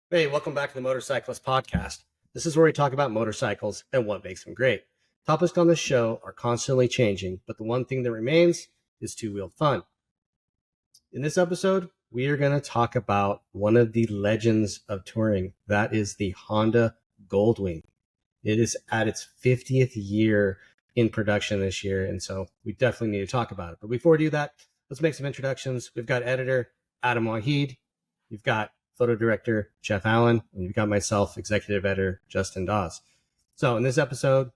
Hey, welcome back to the Motorcyclist Podcast. This is where we talk about motorcycles and what makes them great. Topics on this show are constantly changing, but the one thing that remains is two-wheeled fun. In this episode, we are going to talk about one of the legends of touring. That is the Honda Goldwing. It is at its 50th year in production this year, and so we definitely need to talk about it. But before we do that, let's make some introductions. We've got editor Adam Wahid. You've got photo director Jeff Allen, and you've got myself, executive editor Justin Dawes. So in this episode,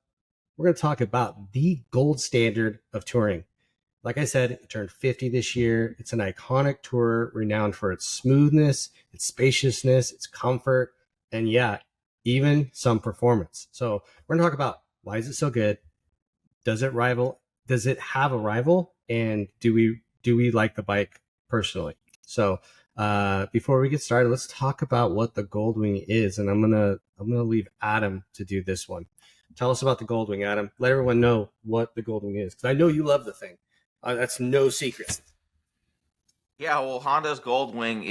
we're going to talk about the gold standard of touring. Like I said, it turned 50 this year. It's an iconic tour renowned for its smoothness, its spaciousness, its comfort, and yeah, even some performance. So we're going to talk about why is it so good? Does it have a rival? And do we like the bike personally? So before we get started, let's talk about what the Goldwing is, and I'm gonna leave Adam to do this one. Tell us about the Goldwing, Adam. Let everyone know what the Goldwing is, because I know you love the thing. That's no secret. Yeah, well, Honda's Goldwing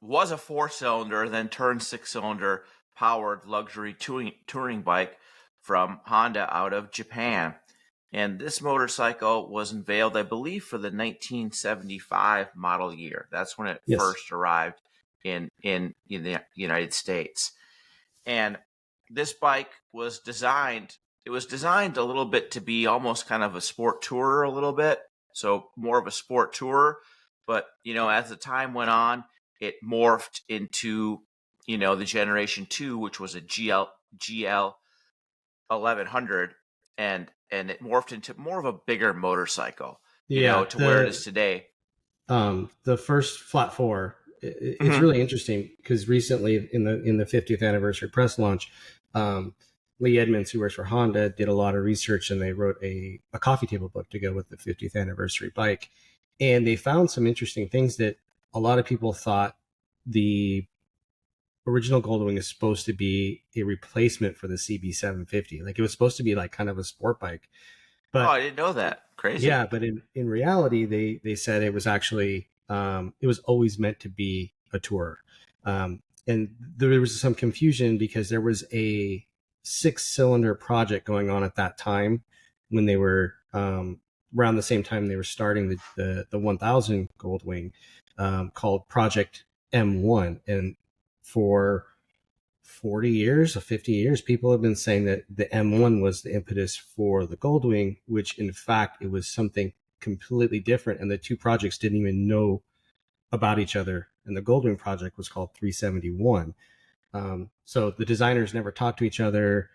was a 4-cylinder, then turned 6-cylinder powered luxury touring bike from Honda out of Japan. And this motorcycle was unveiled, I believe, for the 1975 model year. That's when it first arrived in the United States. And this bike was designed a little bit to be almost kind of a sport tourer a little bit. So more of a sport tourer. But, as the time went on, it morphed into, the Generation 2, which was a GL 1100. And it morphed into more of a bigger motorcycle, where it is today. The first Flat 4, it's really interesting because recently in the 50th anniversary press launch, Lee Edmonds, who works for Honda, did a lot of research, and they wrote a coffee table book to go with the 50th anniversary bike. And they found some interesting things that a lot of people thought the original Goldwing is supposed to be a replacement for the CB750. Like, it was supposed to be like kind of a sport bike. But I didn't know that. Crazy. Yeah, but in reality, they said it was actually it was always meant to be a tourer. And there was some confusion because there was a 6-cylinder project going on at that time when they were around the same time they were starting the 1000 Goldwing, called Project M1. And for 40 years or 50 years, people have been saying that the M1 was the impetus for the Goldwing, which in fact, it was something completely different. And the two projects didn't even know about each other. And the Goldwing project was called 371. So the designers never talked to each other.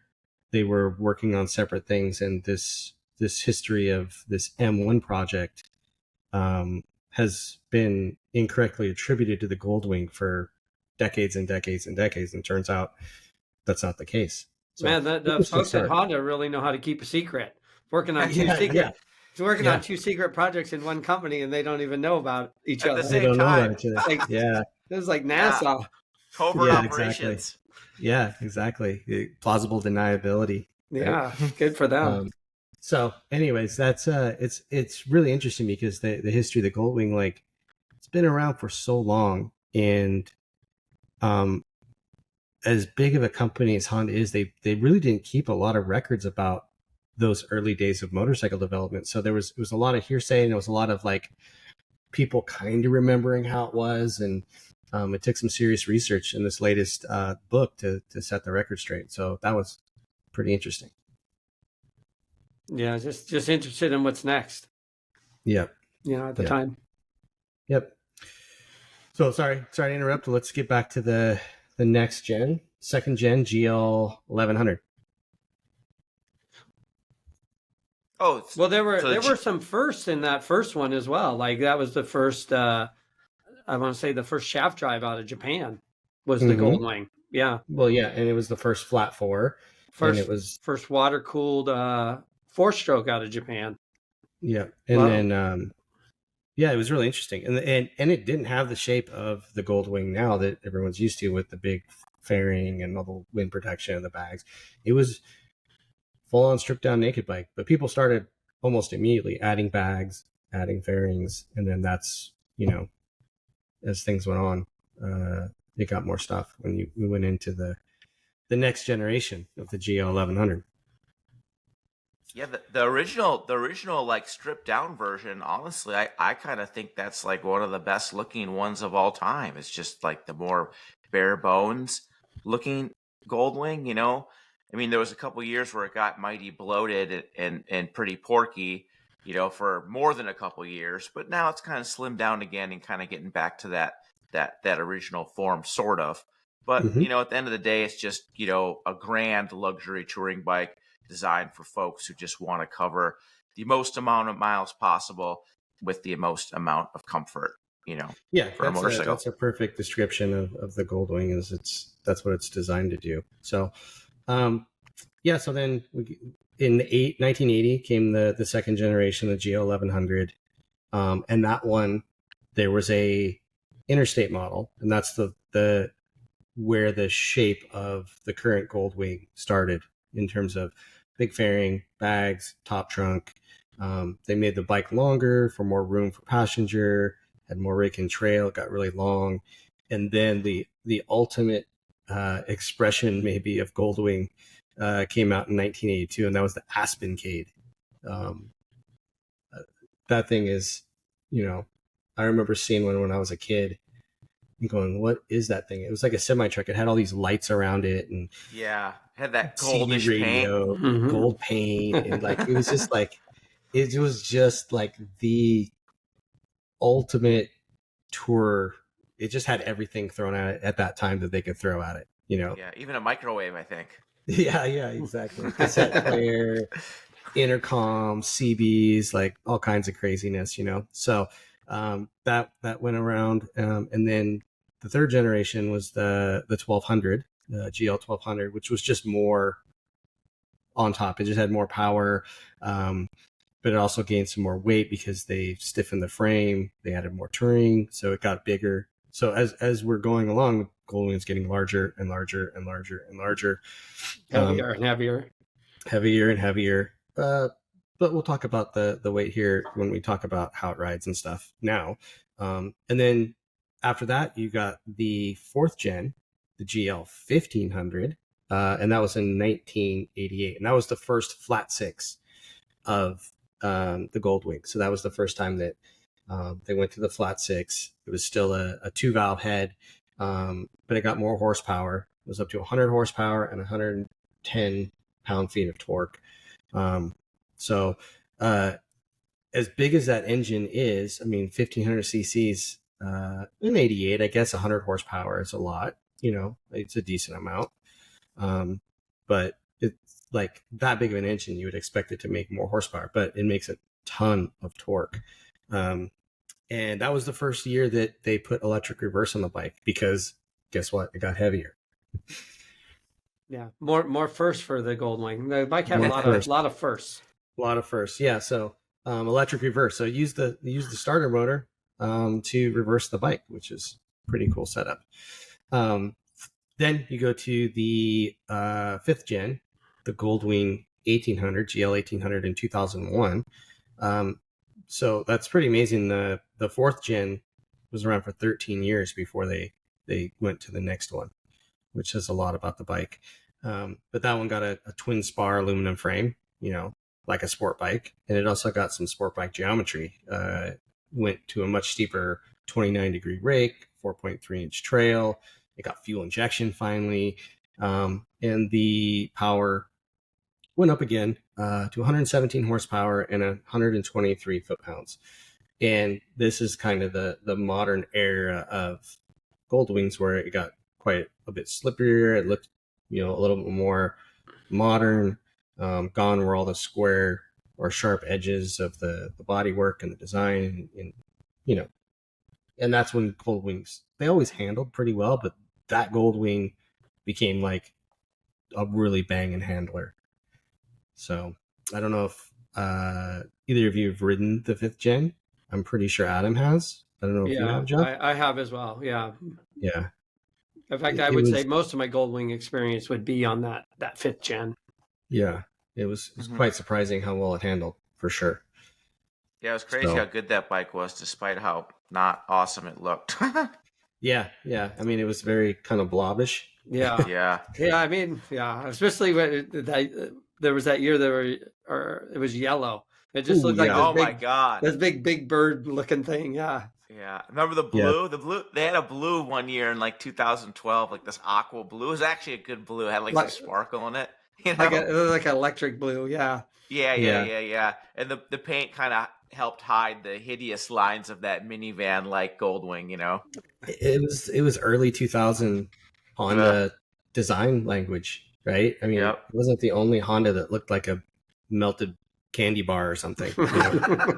They were working on separate things. And this history of this M1 project has been incorrectly attributed to the Goldwing for decades and decades and decades, and turns out that's not the case. So, man, the folks at Honda really know how to keep a secret. Working on two secret, on two secret projects in one company, and they don't even know about each other. At the same time, it was like NASA. Covert operations. Exactly. Plausible deniability. Yeah, good for them. So, anyways, that's it's really interesting because the history of the Goldwing, like, it's been around for so long, and as big of a company as Honda is, they really didn't keep a lot of records about those early days of motorcycle development. So it was a lot of hearsay, and it was a lot of like people kind of remembering how it was. And it took some serious research in this latest book to set the record straight. So that was pretty interesting. Yeah, just interested in what's next. Yep. At the time. Yep. So sorry to interrupt. Let's get back to the next gen, second gen GL 1100. Oh, well, there were some firsts in that first one as well. Like, that was the first, I want to say the first shaft drive out of Japan was the Goldwing. Yeah. Well, yeah, and it was the first Flat 4. First water cooled 4-stroke out of Japan. Yeah, and then it was really interesting, and it didn't have the shape of the Goldwing now that everyone's used to, with the big fairing and all the wind protection and the bags. It was full on stripped down naked bike, but people started almost immediately adding bags, adding fairings, and then that's, as things went on, it got more stuff when we went into the next generation of the GL 1100. Yeah, the original like stripped down version, honestly, I kind of think that's like one of the best looking ones of all time. It's just like the more bare bones looking Goldwing, you know? I mean, there was a couple years where it got mighty bloated and pretty porky, you know, for more than a couple years, but now it's kind of slimmed down again and kind of getting back to that original form, sort of. But, you know, at the end of the day, it's just, you know, a grand luxury touring bike designed for folks who just want to cover the most amount of miles possible with the most amount of comfort, you know. Yeah, for a motorcycle. That's a perfect description of the Goldwing. That's what it's designed to do. So, so then in 1980 came the second generation, the GL 1100, and that one there was a interstate model, and that's the where the shape of the current Goldwing started in terms of big fairing, bags, top trunk. They made the bike longer for more room for passenger, had more rake and trail, got really long. And then the ultimate expression maybe of Goldwing came out in 1982, and that was the Aspencade. That thing is, you know, I remember seeing one when I was a kid and going, what is that thing? It was like a semi truck. It had all these lights around it, and had that goldish radio, paint. gold paint, and like it was just like the ultimate tour. It just had everything thrown at it at that time that they could throw at it, you know. Yeah, even a microwave, I think. Yeah, exactly. Cassette player, intercom, CBs, like all kinds of craziness, you know. So that went around, and then the third generation was the 1200, the GL 1200, which was just more on top. It just had more power, but it also gained some more weight because they stiffened the frame. They added more touring, so it got bigger. So as we're going along, Goldwing is getting larger and larger and larger and larger, heavier and heavier, heavier and heavier. But we'll talk about the weight here when we talk about how it rides and stuff now. And then after that, you got the fourth gen, the GL 1500, and that was in 1988. And that was the first flat six of the Goldwing. So that was the first time that they went to the flat six. It was still a 2-valve head, but it got more horsepower. It was up to 100 horsepower and 110 pound-feet of torque. So as big as that engine is, I mean, 1500 cc's in 88, I guess 100 horsepower is a lot, you know, it's a decent amount. But it's like that big of an engine, you would expect it to make more horsepower, but it makes a ton of torque. And that was the first year that they put electric reverse on the bike, because guess what? It got heavier. Yeah, more firsts for the Goldwing. The bike had a lot of firsts. A lot of firsts, yeah. So electric reverse. So use the starter motor to reverse the bike, which is pretty cool setup. Then you go to the fifth gen, the Goldwing 1800, GL 1800 in 2001. So that's pretty amazing. The fourth gen was around for 13 years before they went to the next one, which says a lot about the bike. But that one got a twin spar aluminum frame, you know, like a sport bike. And it also got some sport bike geometry. Went to a much steeper 29-degree rake, 4.3-inch trail. It got fuel injection finally. And the power went up again to 117 horsepower and 123 foot-pounds. And this is kind of the modern era of Goldwings, where it got quite a bit slipperier. It looked, you know, a little bit more modern. Gone were all the square or sharp edges of the bodywork and the design, and you know, and that's when Goldwings, they always handled pretty well, but that Goldwing became like a really banging handler. So I don't know if either of you have ridden the fifth gen. I'm pretty sure Adam has. I don't know if you have, Jeff. I have as well. Yeah. Yeah. In fact, I would say most of my Goldwing experience would be on that fifth gen. Yeah, it was quite surprising how well it handled, for sure. Yeah, it was crazy how good that bike was, despite how not awesome it looked. Yeah, yeah. I mean, it was very kind of blobbish. Yeah, Yeah. I mean, especially when there was that year or it was yellow. It just looked like yeah. this Oh my God. this big bird looking thing. Yeah. Yeah. Remember the blue? The blue, they had a blue one year in like 2012, like this aqua blue. It was actually a good blue. It had like some sparkle in it. You know? It was like electric blue. Yeah. Yeah. And the paint kind of helped hide the hideous lines of that minivan like Goldwing, you know? It was early 2000 Honda design language, right? I mean, it wasn't the only Honda that looked like a melted candy bar or something. You know?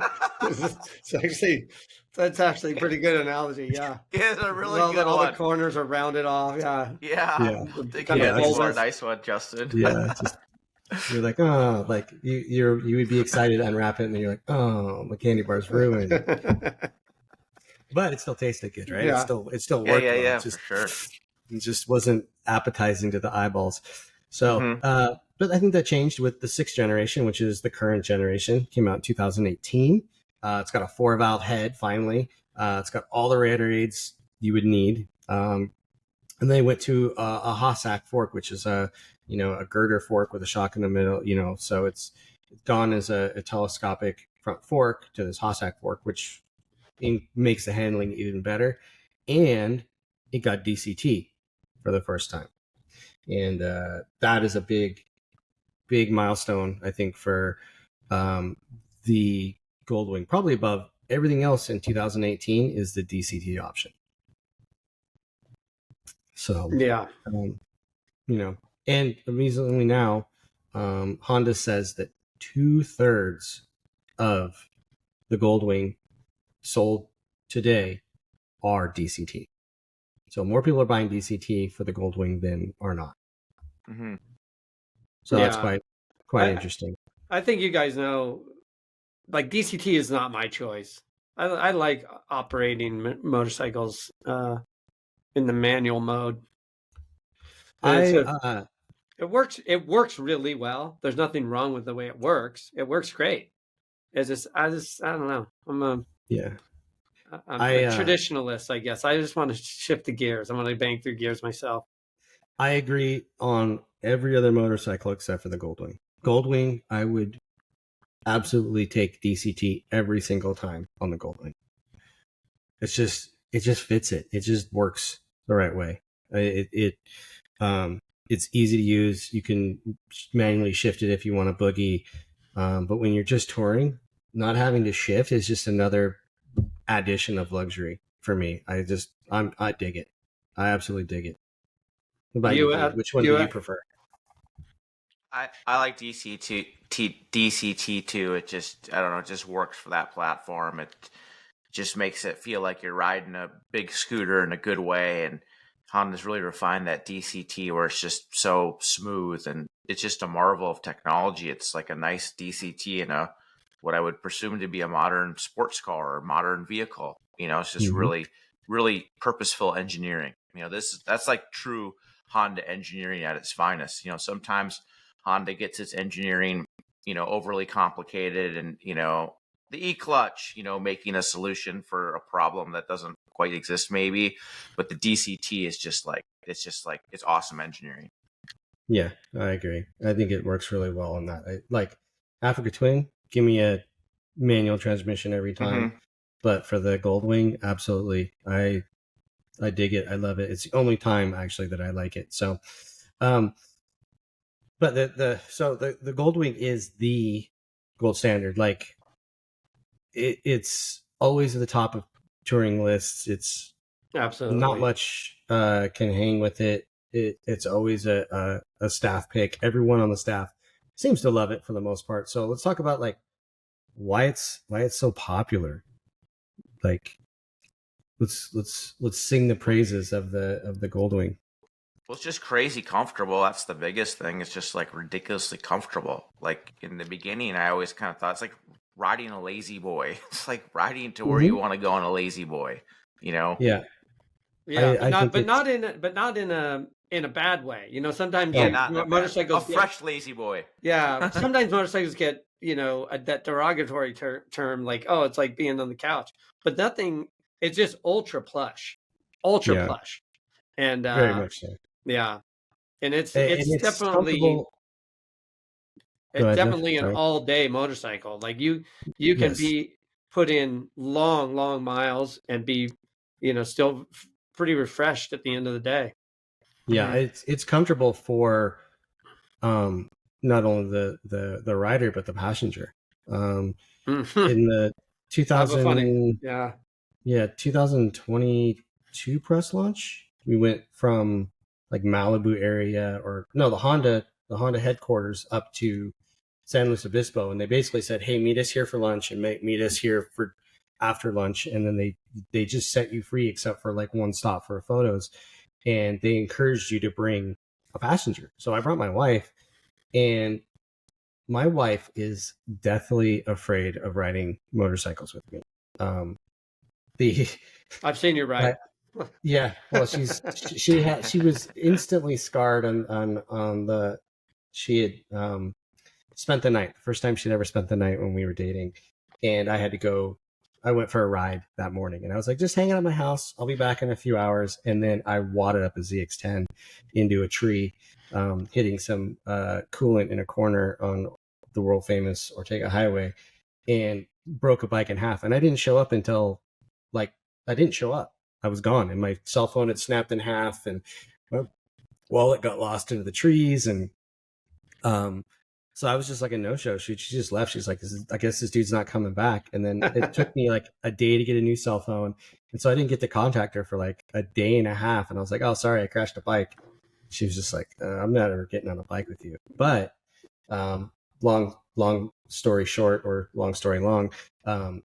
That's actually a pretty good analogy. Yeah, it's a really good one. All the corners are rounded off. Yeah. Nice one, Justin. Yeah, you're like, oh, like you would be excited to unwrap it, and then you're like, oh, my candy bar's ruined. But it still tasted good, right? Yeah. It still worked. Yeah, for sure. It just wasn't appetizing to the eyeballs. So, but I think that changed with the 6th generation, which is the current generation. Came out in 2018. It's got a 4-valve head. Finally, it's got all the radiator aids you would need. And they went to a Hossack fork, which is a girder fork with a shock in the middle. So it's gone as a telescopic front fork to this Hossack fork, which makes the handling even better. And it got DCT for the first time. And that is a big milestone, I think, for the Goldwing. Probably above everything else in 2018 is the DCT option. So, and amazingly now, Honda says that 2/3 of the Goldwing sold today are DCT. So more people are buying DCT for the Goldwing than are not. Mm-hmm. So that's quite interesting. I think you guys know, like, DCT is not my choice. I like operating motorcycles in the manual mode. It works. It works really well. There's nothing wrong with the way it works. It works great. It's just I don't know. I'm a traditionalist, I guess. I just want to shift the gears. I want to bang through gears myself. I agree on every other motorcycle except for the Goldwing. Goldwing, I would absolutely take DCT every single time on the Goldwing. It just fits it. It just works the right way. It's easy to use. You can manually shift it if you want to boogie. But when you're just touring, not having to shift is just another addition of luxury for me. I dig it. I absolutely dig it. What about you? Which one do you prefer? I like DCT too. It just, I don't know, it just works for that platform. It just makes it feel like you're riding a big scooter in a good way. And Honda's really refined that DCT where it's just so smooth, and it's just a marvel of technology. It's like a nice DCT in what I would presume to be a modern sports car or modern vehicle. It's just really, really purposeful engineering. That's like true Honda engineering at its finest. Sometimes Honda gets its engineering, overly complicated, and, the E-clutch, making a solution for a problem that doesn't quite exist maybe, but the DCT is just like, it's awesome engineering. Yeah, I agree. I think it works really well on that. Like Africa Twin, give me a manual transmission every time, but for the Goldwing, absolutely. I dig it. I love it. It's the only time actually that I like it. So, but the Goldwing is the gold standard. Like it's always at the top of touring lists. It's absolutely not much can hang with it. It's always a staff pick. Everyone on the staff seems to love it for the most part. So let's talk about like why it's so popular. Like let's sing the praises of the Goldwing. Well, it's just crazy comfortable. That's the biggest thing. It's just like ridiculously comfortable. Like in the beginning, I always kind of thought it's like riding a lazy boy. It's like riding to where you want to go on a lazy boy. Yeah. But not in a bad way. Sometimes motorcycles a fresh lazy boy. Yeah, sometimes motorcycles get that derogatory term like, oh, it's like being on the couch. But nothing. It's just ultra plush. ultra plush, and very much so. Yeah, and it's definitely an all day motorcycle. Like you can be put in long miles and be, still pretty refreshed at the end of the day. Yeah, it's comfortable for not only the rider but the passenger. In the 2022 press launch, we went from like Malibu area, or no, the Honda headquarters up to San Luis Obispo, and they basically said, hey, meet us here for lunch and meet us here for after lunch, and then they just set you free except for like one stop for photos, and they encouraged you to bring a passenger. So I brought my wife, and my wife is deathly afraid of riding motorcycles with me. I've seen you ride. Yeah, well, she was instantly scarred on the. She had spent the night. First time she'd ever spent the night when we were dating, and I had to go. I went for a ride that morning, and I was like, just hang out at my house. I'll be back in a few hours. And then I wadded up a ZX10 into a tree, hitting some coolant in a corner on the world famous Ortega Highway, and broke a bike in half. And I didn't show up until I was gone, and my cell phone had snapped in half, and my wallet got lost into the trees, and so I was just like a no-show. She just left. She's like, I guess this dude's not coming back. And then it took me like a day to get a new cell phone, and so I didn't get to contact her for like a day and a half. And I was like, oh, sorry, I crashed a bike. She was just like, I'm not ever getting on a bike with you. But long story short, or long story long,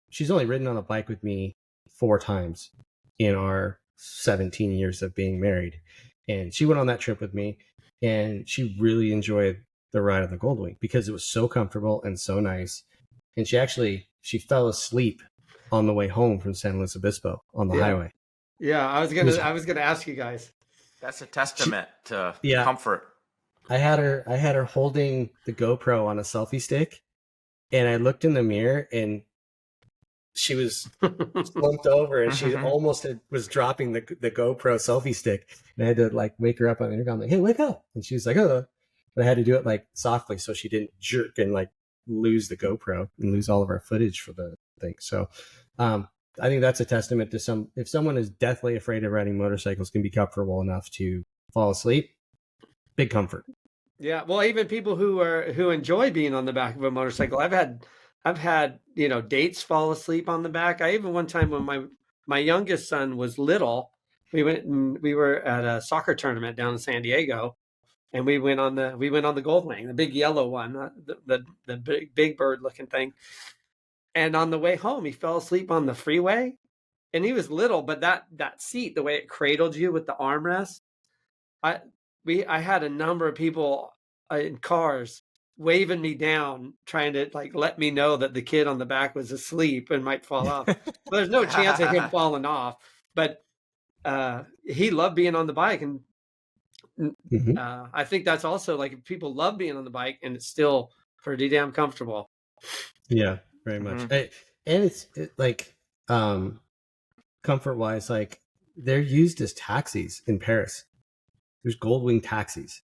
she's only ridden on a bike with me 4 times in our 17 years of being married. And she went on that trip with me, and she really enjoyed the ride on the Goldwing because it was so comfortable and so nice. And she fell asleep on the way home from San Luis Obispo on the highway. Yeah, I was gonna ask you guys. That's a testament to comfort. I had her holding the GoPro on a selfie stick, and I looked in the mirror, and she was slumped over, and she almost was dropping the GoPro selfie stick, and I had to like wake her up on the intercom, like, hey, wake up. And she was like, oh, but I had to do it like softly so she didn't jerk and like lose the GoPro and lose all of our footage for the thing. So I think that's a testament to if someone is deathly afraid of riding motorcycles, can be comfortable enough to fall asleep. Big comfort. Yeah, well, even people who enjoy being on the back of a motorcycle, I've had dates fall asleep on the back. I even one time when my youngest son was little, we were at a soccer tournament down in San Diego, and we went on the Goldwing, the big yellow one, the big bird looking thing. And on the way home, he fell asleep on the freeway, and he was little, but that seat, the way it cradled you with the armrest, I had a number of people in cars waving me down, trying to like let me know that the kid on the back was asleep and might fall off. Well, there's no chance of him falling off, but he loved being on the bike, and I think that's also like people love being on the bike, and it's still pretty damn comfortable. Yeah, very much. And it's like comfort wise, like they're used as taxis in Paris. There's Goldwing taxis.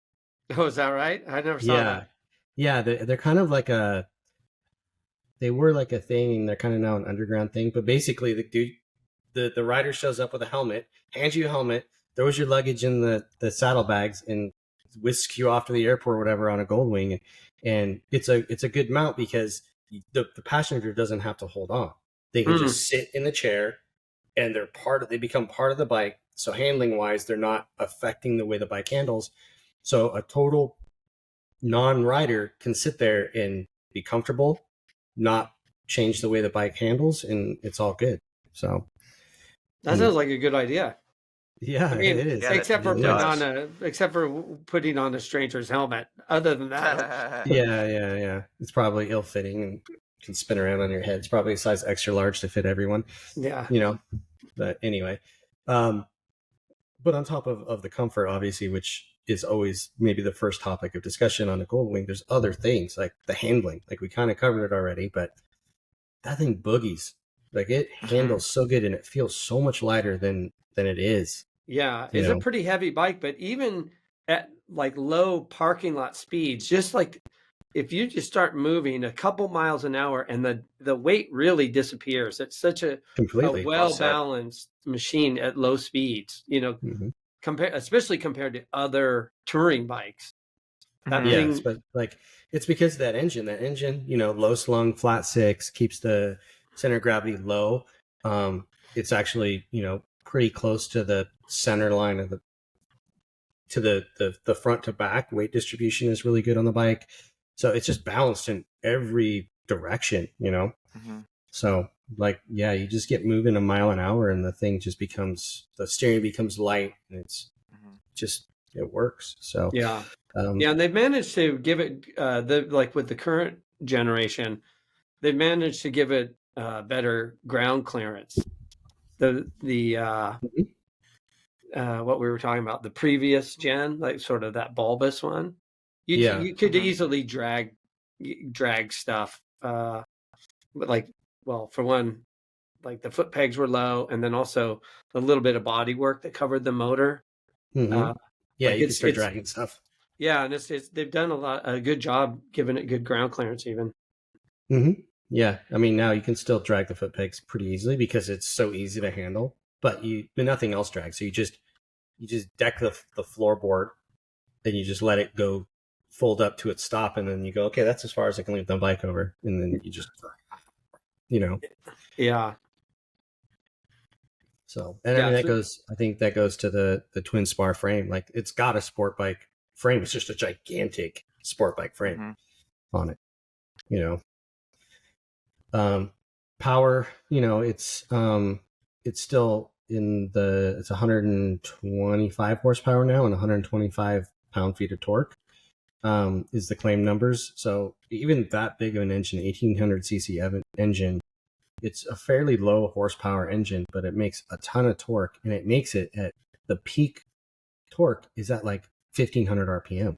Oh, is that right? I never saw that. Yeah, they're kind of like they were like a thing, and they're kind of now an underground thing. But basically, the rider shows up with a helmet, hands you a helmet, throws your luggage in the saddlebags, and whisks you off to the airport or whatever on a Goldwing. And it's a good mount because the passenger doesn't have to hold on. They can just sit in the chair, and they become part of the bike. So handling wise, they're not affecting the way the bike handles. So a total non-rider can sit there and be comfortable, not change the way the bike handles, and it's all good. So that sounds like a good idea. Yeah, I mean, it is. Except for putting on a stranger's helmet. Other than that, yeah, it's probably ill-fitting and can spin around on your head. It's probably a size extra large to fit everyone. Yeah, But anyway, but on top of the comfort, obviously, which is always maybe the first topic of discussion on a Goldwing, there's other things like the handling. Like we kind of covered it already, but that thing boogies. Like it handles so good, and it feels so much lighter than it is. Yeah, it's a pretty heavy bike, but even at like low parking lot speeds, just like if you just start moving a couple miles an hour and the weight really disappears. It's such a Completely. well-balanced machine at low speeds, especially compared to other touring bikes. That thing, but like it's because of that engine, low slung, flat six, keeps the center of gravity low. It's actually, pretty close to the center line of the front to back. Weight distribution is really good on the bike. So it's just balanced in every direction, So like, yeah, you just get moving a mile an hour and the steering becomes light, and it's just, it works. So, yeah. And they've managed to give it, with the current generation, they've managed to give it better ground clearance. What we were talking about, the previous gen, like sort of that bulbous one, you could easily drag stuff. But for one, like the foot pegs were low, and then also a little bit of body work that covered the motor. You can start dragging stuff. Yeah, and they've done a good job giving it good ground clearance even. Yeah, I mean, now you can still drag the foot pegs pretty easily because it's so easy to handle, but nothing else drags. So you just deck the floorboard, and you just let it go fold up to its stop, and then you go, okay, that's as far as I can leave the bike over, and then you just, Yeah. So, and I think that goes to the twin spar frame. Like, it's got a sport bike frame. It's just a gigantic sport bike frame on it, Power, it's still it's 125 horsepower now and 125 pound-feet of torque, is the claim numbers. So even that big of an engine, 1800 cc engine, it's a fairly low horsepower engine, but it makes a ton of torque, and it makes it at the peak torque is at like 1500 RPM.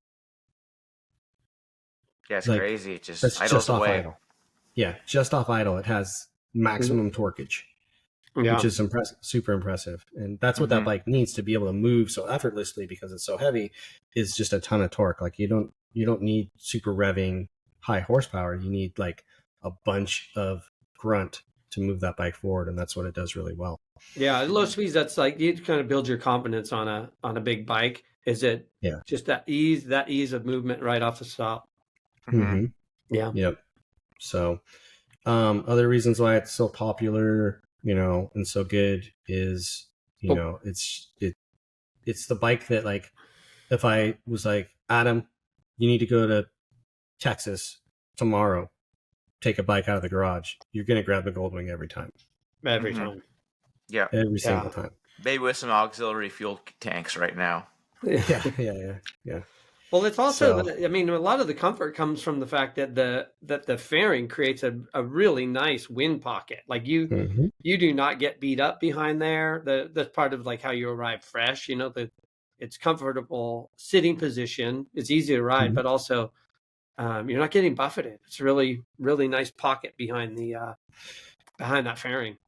Yeah, it's crazy. It just idles just away. Off idle. Yeah, just off idle, it has maximum torquage, which is super impressive. And that's what that bike needs to be able to move so effortlessly, because it's so heavy, is just a ton of torque. Like, you don't need super revving high horsepower. You need like a bunch of grunt to move that bike forward, and that's what it does really well. Yeah, at low speeds, that's like you kind of build your confidence on a big bike. Is it just that ease of movement right off the stop? Yeah. Yep. So, other reasons why it's so popular, and so good is, it's the bike that, like, if I was like, Adam, you need to go to Texas tomorrow, take a bike out of the garage, you're going to grab the Goldwing every time. Every time. Yeah. Every single time. Maybe with some auxiliary fuel tanks right now. Yeah. Well, it's also, a lot of the comfort comes from the fact that the fairing creates a really nice wind pocket. Like you do not get beat up behind there. That's part of like how you arrive fresh. It's comfortable sitting position. It's easy to ride, but also you're not getting buffeted. It's really, really nice pocket behind behind that fairing.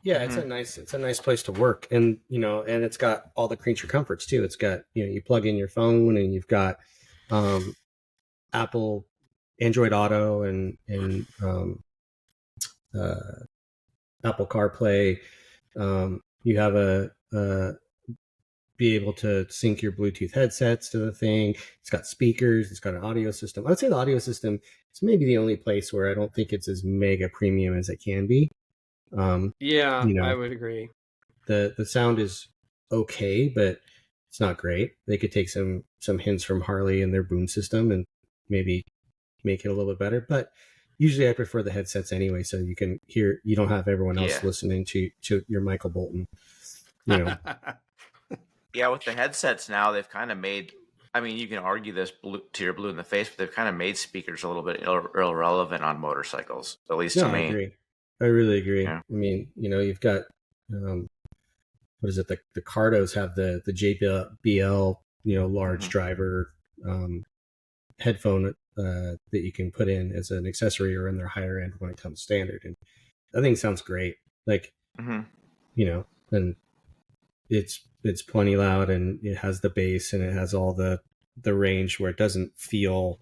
Yeah, it's a nice place to work, and and it's got all the creature comforts too. It's got, you plug in your phone, and you've got Apple Android Auto and Apple CarPlay. You have be able to sync your Bluetooth headsets to the thing. It's got speakers. It's got an audio system. I would say the audio system is maybe the only place where I don't think it's as mega premium as it can be. I would agree. The sound is okay, but it's not great. They could take some hints from Harley and their boom system and maybe make it a little bit better. But usually I prefer the headsets anyway, so you can hear. You don't have everyone else listening to your Michael Bolton. Yeah, with the headsets now, they've kind of made. I mean, you can argue this till you're blue in the face, but they've kind of made speakers a little bit irrelevant on motorcycles, at least to me. I agree. I really agree. Yeah. I mean, you've got, what is it? The Cardos have the JBL, large driver headphone that you can put in as an accessory or in their higher end when it comes standard. And that thing sounds great. Like, Mm-hmm. And it's plenty loud, and it has the bass, and it has all the range where it doesn't feel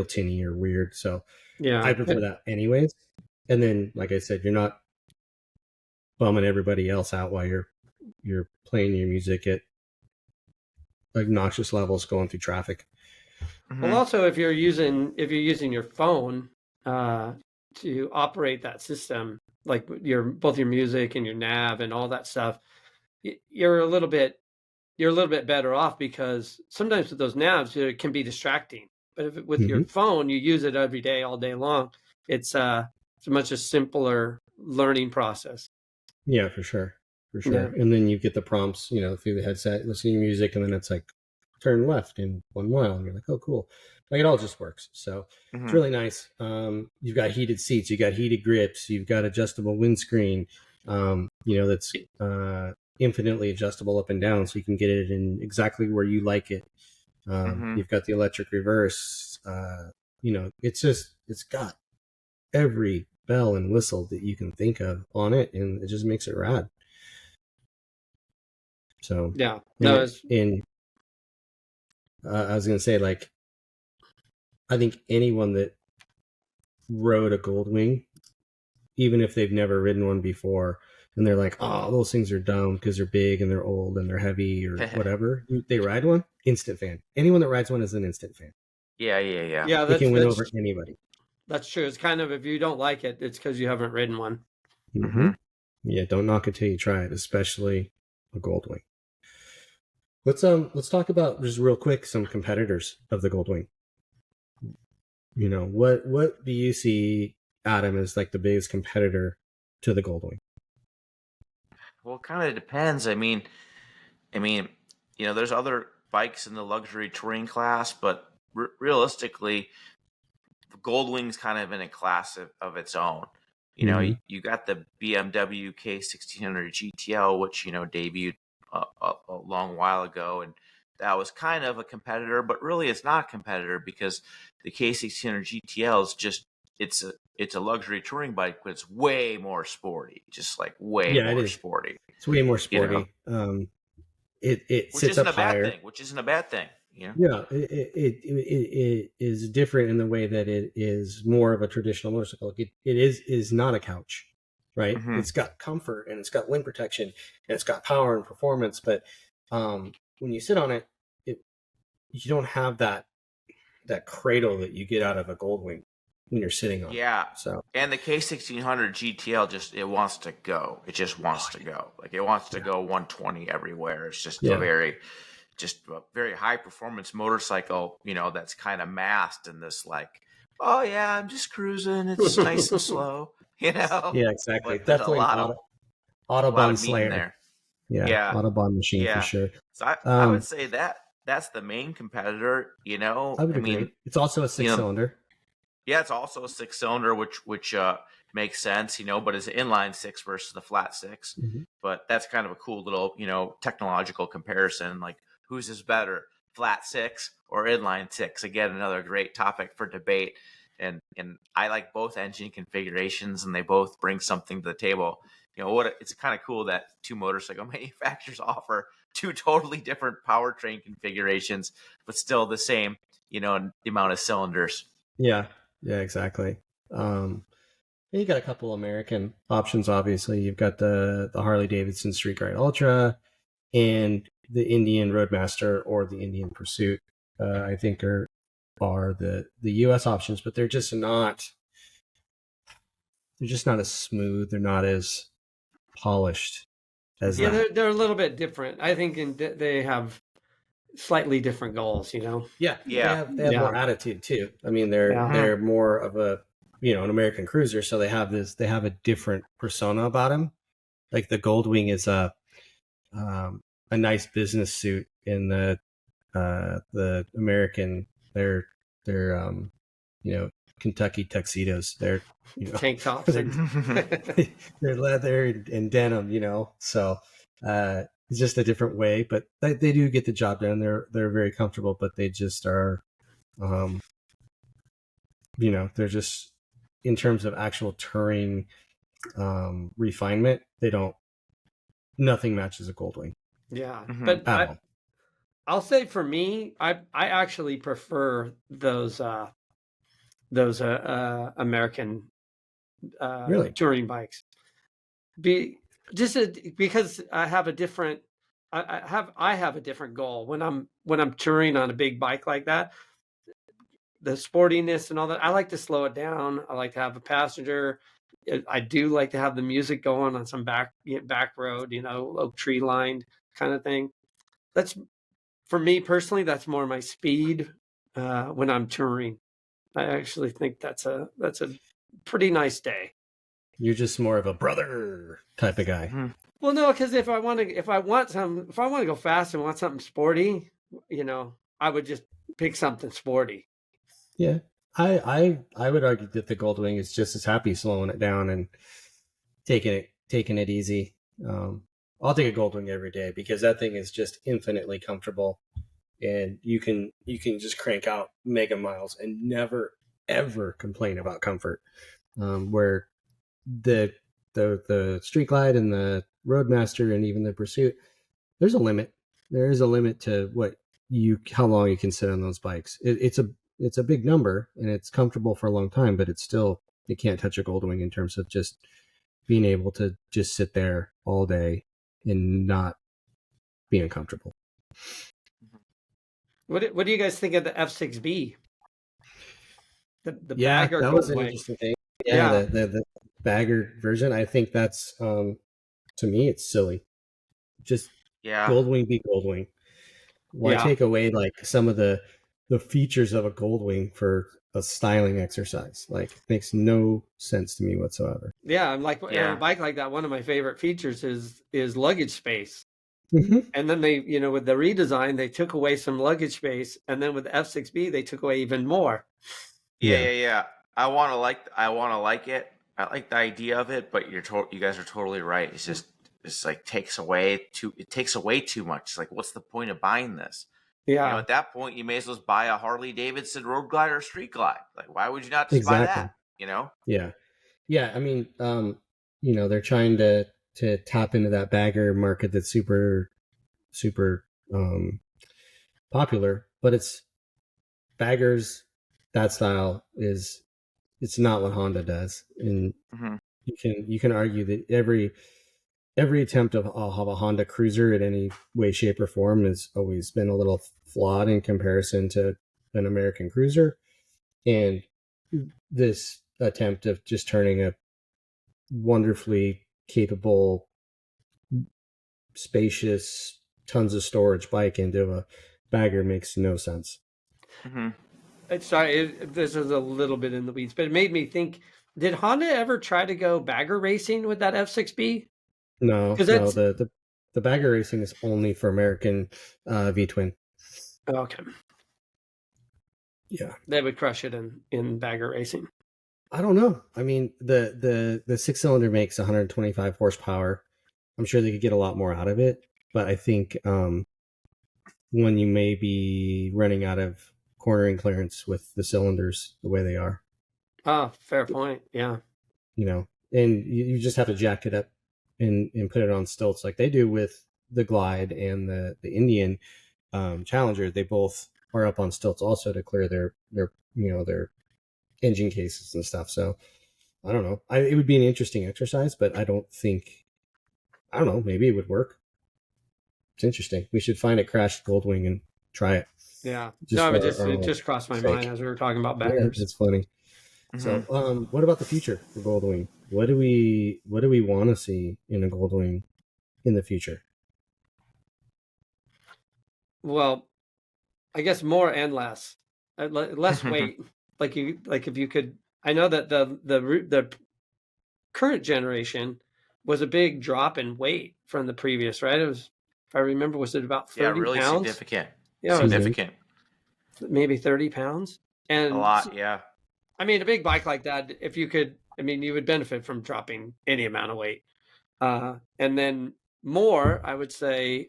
tinny or weird. So Yeah. I prefer that anyways. And then, like I said, you're not bumming everybody else out while you're playing your music at obnoxious levels going through traffic. Mm-hmm. Well, also if you're using your phone to operate that system, like both your music and your nav and all that stuff, you're a little bit better off, because sometimes with those navs it can be distracting. But if with your phone you use it every day, all day long, it's a much simpler learning process. Yeah, for sure. Yeah. And then you get the prompts, through the headset, listening to music, and then it's like turn left in 1 mile, and you're like, oh, cool. Like, it all just works. So it's really nice. You've got heated seats, you got heated grips, you've got adjustable windscreen, that's infinitely adjustable up and down, so you can get it in exactly where you like it. You've got the electric reverse. It's got every bell and whistle that you can think of on it, and it just makes it rad. So yeah, I was gonna say, like, I think anyone that rode a Goldwing, even if they've never ridden one before, and they're like, oh, those things are dumb because they're big and they're old and they're heavy or whatever, they ride one, instant fan. Anyone that rides one is an instant fan. Yeah. They can win over anybody. That's true. It's kind of, if you don't like it, it's because you haven't ridden one. Yeah, don't knock it till you try it, especially a Goldwing. Let's talk about, just real quick, some competitors of the Goldwing. What do you see, Adam, as like the biggest competitor to the Goldwing? Well, it kind of depends. I mean, there's other bikes in the luxury touring class, but realistically, the Goldwing's kind of in a class of its own. You got the BMW K1600 GTL, which debuted a long while ago, and that was kind of a competitor, but really it's not a competitor, because the K1600 GTL is just it's a luxury touring bike, but it's way more sporty, just like way more sporty. It's way more sporty. It sits up higher, which isn't a bad thing. Yeah, it is different in the way that it is more of a traditional motorcycle. It is not a couch, right? It's got comfort, and it's got wind protection, and it's got power and performance. But when you sit on it, you don't have that cradle that you get out of a Goldwing when you're sitting on it. Yeah. So, and the K1600 GTL it wants to go. It just wants to go. Like, it wants to go 120 everywhere. It's just a very high performance motorcycle, that's kind of masked in this, like, oh yeah, I'm just cruising. It's nice and slow, Yeah, exactly. Definitely Autobahn Slayer there. Yeah, Autobahn machine for sure. So I would say that's the main competitor. I mean, it's also a 6-cylinder. Yeah, it's also a 6-cylinder, which makes sense, but it's an inline 6 versus the flat 6. But that's kind of a cool little, technological comparison. Like, whose is better, flat 6 or inline 6? Again, another great topic for debate. And I like both engine configurations, and they both bring something to the table. It's kind of cool that two motorcycle manufacturers offer two totally different powertrain configurations, but still the same, the amount of cylinders. Yeah, exactly. You got a couple American options, obviously. You've got the Harley Davidson Street Glide Ultra and the Indian Roadmaster or the Indian Pursuit. I think are the US options, but they're just not as smooth. They're not as polished as that. They're a little bit different. I think they have slightly different goals, Yeah. They have more attitude too. I mean, they're more of a, an American cruiser, so they have a different persona about them. Like, the Goldwing is a nice business suit, in the American, they're Kentucky tuxedos. They're tank tops. They're leather and denim, so it's just a different way, but they do get the job done. They're very comfortable, but they just are, they're just in terms of actual touring refinement, nothing matches a Goldwing. Yeah, Mhm. but at all. I'll say for me, I actually prefer those American Really? touring bikes. Because I have a different I have a different goal when I'm touring on a big bike like that. The sportiness and all that, I like to slow it down. I like to have a passenger. I do like to have the music going on some back road, low tree lined kind of thing. That's for me personally. That's more my speed when I'm touring. I actually think that's a pretty nice day. You're just more of a brother type of guy. Mhm. Well, no, because if I want to go fast and want something sporty, I would just pick something sporty. Yeah. I would argue that the Goldwing is just as happy slowing it down and taking it easy. I'll take a Goldwing every day because that thing is just infinitely comfortable, and you can just crank out mega miles and never ever complain about comfort. Where the Street Glide and the Roadmaster and even the Pursuit, there's a limit. There is a limit to how long you can sit on those bikes. It's a big number and it's comfortable for a long time, but it can't touch a Goldwing in terms of just being able to just sit there all day and not be uncomfortable. What do you guys think of the F6B? The bagger that was an Goldwing. interesting thing. Yeah. The bagger version. I think that's to me it's silly. Just Yeah. Goldwing be Goldwing. Why take away like some of the features of a Goldwing for a styling exercise? Like, it makes no sense to me whatsoever. Yeah, I'm like, on a bike like that, one of my favorite features is luggage space. Mm-hmm. And then they, with the redesign, they took away some luggage space, and then with the F6B, they took away even more. Yeah. I want to like it. I like the idea of it, but you guys are totally right. It's like takes away too much. It's like, what's the point of buying this? Yeah. At that point, you may as well just buy a Harley Davidson Road Glide or Street Glide. Like, why would you not just buy that? Yeah. I mean, they're trying to tap into that bagger market that's super, super popular, but it's baggers. That style it's not what Honda does, and you can argue that every attempt of a Honda Cruiser in any way, shape, or form has always been a little flawed in comparison to an American Cruiser, and this attempt of just turning a wonderfully capable, spacious, tons of storage bike into a bagger makes no sense. Mm-hmm. Sorry, this is a little bit in the weeds, but it made me think, did Honda ever try to go bagger racing with that F6B? No, the bagger racing is only for American V-twin. Okay. Yeah. They would crush it in bagger racing. I don't know. I mean, the 6-cylinder makes 125 horsepower. I'm sure they could get a lot more out of it, but I think when you may be running out of cornering clearance with the cylinders the way they are. Oh, fair point. Yeah. And you just have to jack it up and put it on stilts like they do with the Glide and the Indian Challenger. They both are up on stilts also to clear their engine cases and stuff. So I don't know. It would be an interesting exercise, but I don't know. Maybe it would work. It's interesting. We should find a crashed Goldwing and try it. Yeah. It just crossed my mind as we were talking about baggers. Yeah, it's funny. Mm-hmm. So, what about the future for Goldwing? What do we want to see in a Goldwing in the future? Well, I guess more and less. Less weight. Like if you could. I know that the current generation was a big drop in weight from the previous, right? It was, if I remember, was it about 30 really pounds? Significant. Yeah, significant. Maybe 30 pounds. And a lot, yeah. I mean, a big bike like that, if you could, you would benefit from dropping any amount of weight. And then more, I would say,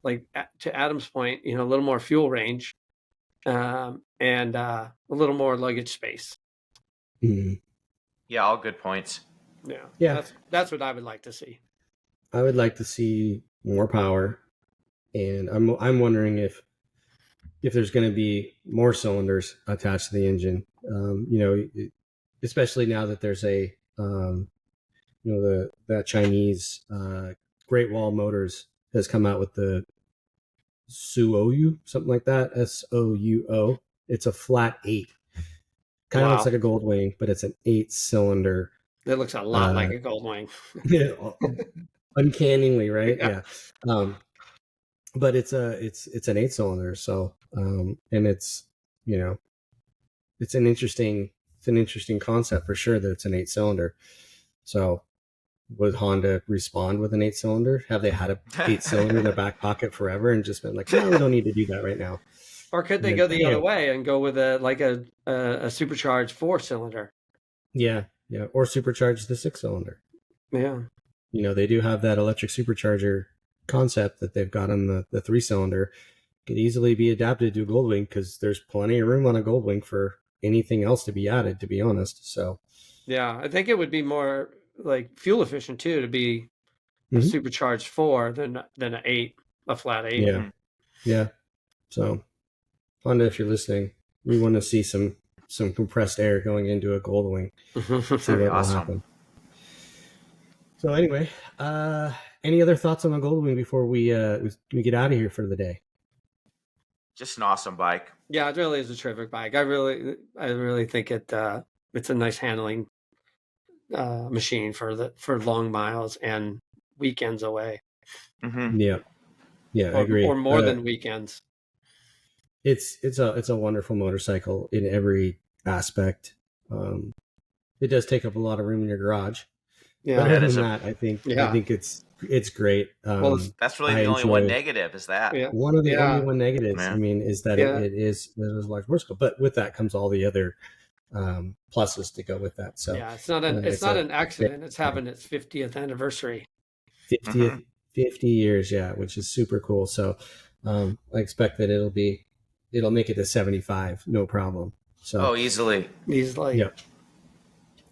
like to Adam's point, a little more fuel range, and a little more luggage space. Mhm. Yeah, all good points. Yeah. That's what I would like to see. I would like to see more power, and I'm wondering if there's going to be more cylinders attached to the engine. Especially now that there's a that Chinese Great Wall Motors has come out with the Suou, something like that, Souo. It's a flat 8. Kind of looks like a Goldwing, but it's an 8-cylinder. It looks a lot like a Goldwing. Uncannily, right? Yeah. But it's an 8-cylinder, so and it's it's an interesting concept for sure that it's an 8-cylinder. So would Honda respond with an 8-cylinder? Have they had a 8-cylinder in their back pocket forever and just been like, no, we don't need to do that right now? Or could they go the other way and go with a supercharged 4-cylinder? Yeah, or supercharge the 6-cylinder. Yeah. They do have that electric supercharger concept that they've got on the 3-cylinder. Could easily be adapted to a Goldwing because there's plenty of room on a Goldwing for anything else to be added, to be honest. So yeah, I think it would be more like fuel efficient too to be a supercharged 4 than a flat 8. Yeah. So Honda, if you're listening, we want to see some compressed air going into a Goldwing. See what will happen. So anyway, any other thoughts on the Goldwing before we get out of here for the day? Just an awesome bike. Yeah, it really is a terrific bike. I really think it's a nice handling machine for long miles and weekends away. Mm-hmm. Yeah, I agree. Or more than weekends. It's a wonderful motorcycle in every aspect. It does take up a lot of room in your garage. Yeah, but other than that, I think it's great. Well, that's really the only one negative is that. Yeah. One of the only one negatives, Yeah. I mean, is that it is a large motorcycle. But with that comes all the other pluses to go with that. So yeah, it's not an accident. It's having its 50th anniversary. 50 years, yeah, which is super cool. So I expect that it'll make it to 75, no problem. So easily. Yeah,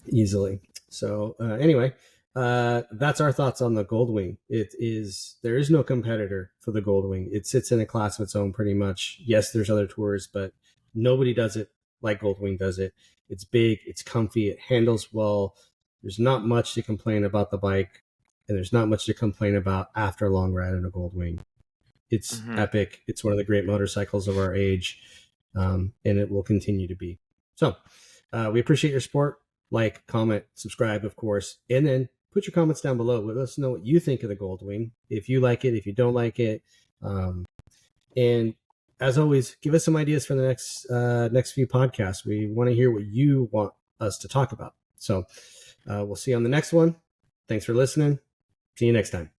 easily. So anyway, that's our thoughts on the Goldwing. There is no competitor for the Goldwing. It sits in a class of its own pretty much. Yes, there's other tours, but nobody does it like Goldwing does it. It's big, it's comfy, it handles well. There's not much to complain about the bike, and there's not much to complain about after a long ride on a Goldwing. It's epic. It's one of the great motorcycles of our age, and it will continue to be. So we appreciate your support. Like, comment, subscribe, of course, and then put your comments down below. Let us know what you think of the Goldwing, if you like it, if you don't like it. And as always, give us some ideas for the next few podcasts. We want to hear what you want us to talk about. So we'll see you on the next one. Thanks for listening. See you next time.